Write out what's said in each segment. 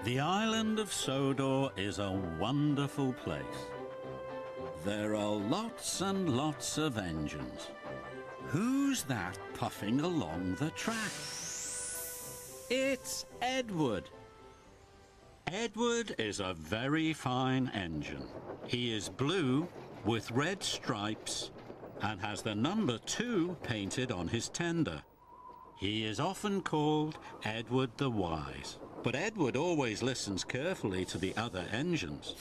The island of Sodor is a wonderful place. There are lots and lots of engines. Who's that puffing along the track? It's Edward. Edward is a very fine engine. He is blue with red stripes and has the number 2 painted on his tender. He is often called Edward the Wise, but Edward always listens carefully to the other engines.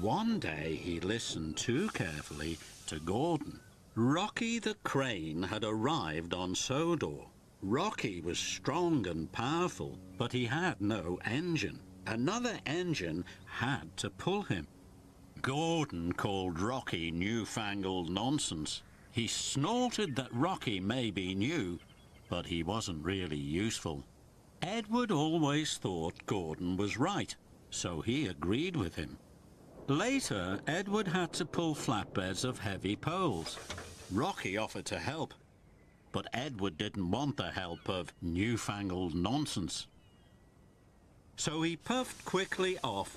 One day he listened too carefully to Gordon. Rocky the crane had arrived on Sodor. Rocky was strong and powerful, but he had no engine. Another engine had to pull him. Gordon called Rocky newfangled nonsense. He snorted that Rocky may be new, but he wasn't really useful. Edward always thought Gordon was right, so he agreed with him. Later, Edward had to pull flatbeds of heavy poles. Rocky offered to help, but Edward didn't want the help of newfangled nonsense. So he puffed quickly off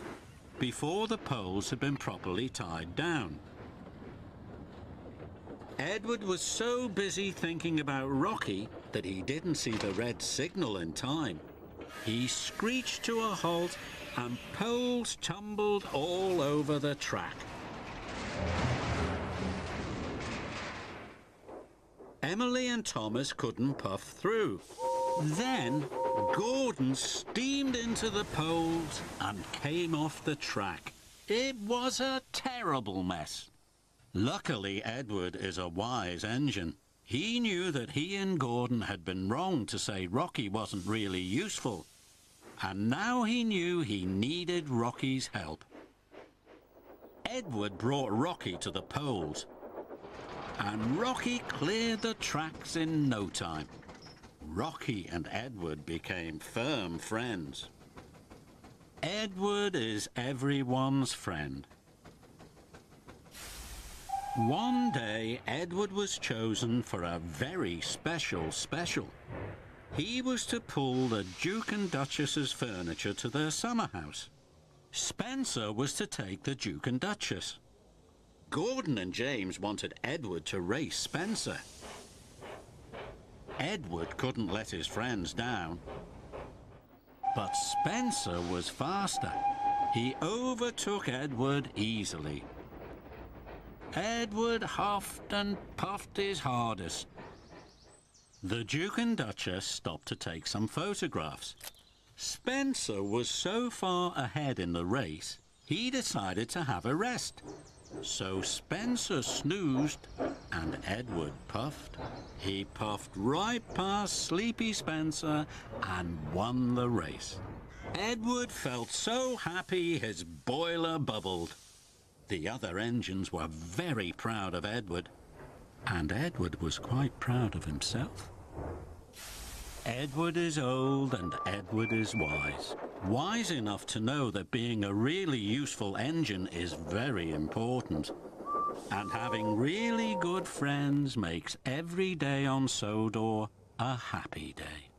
before the poles had been properly tied down. Edward was so busy thinking about Rocky that he didn't see the red signal in time. He screeched to a halt and poles tumbled all over the track. Emily and Thomas couldn't puff through. Then Gordon steamed into the poles and came off the track. It was a terrible mess. Luckily, Edward is a wise engine. He knew that he and Gordon had been wrong to say Rocky wasn't really useful. And now he knew he needed Rocky's help. Edward brought Rocky to the poles, and Rocky cleared the tracks in no time. Rocky and Edward became firm friends. Edward is everyone's friend. One day, Edward was chosen for a very special. He was to pull the Duke and Duchess's furniture to their summer house. Spencer was to take the Duke and Duchess. Gordon and James wanted Edward to race Spencer. Edward couldn't let his friends down. But Spencer was faster. He overtook Edward easily. Edward huffed and puffed his hardest. The Duke and Duchess stopped to take some photographs. Spencer was so far ahead in the race, he decided to have a rest. So Spencer snoozed and Edward puffed. He puffed right past sleepy Spencer and won the race. Edward felt so happy his boiler bubbled. The other engines were very proud of Edward, and Edward was quite proud of himself. Edward is old and Edward is wise. Wise enough to know that being a really useful engine is very important. And having really good friends makes every day on Sodor a happy day.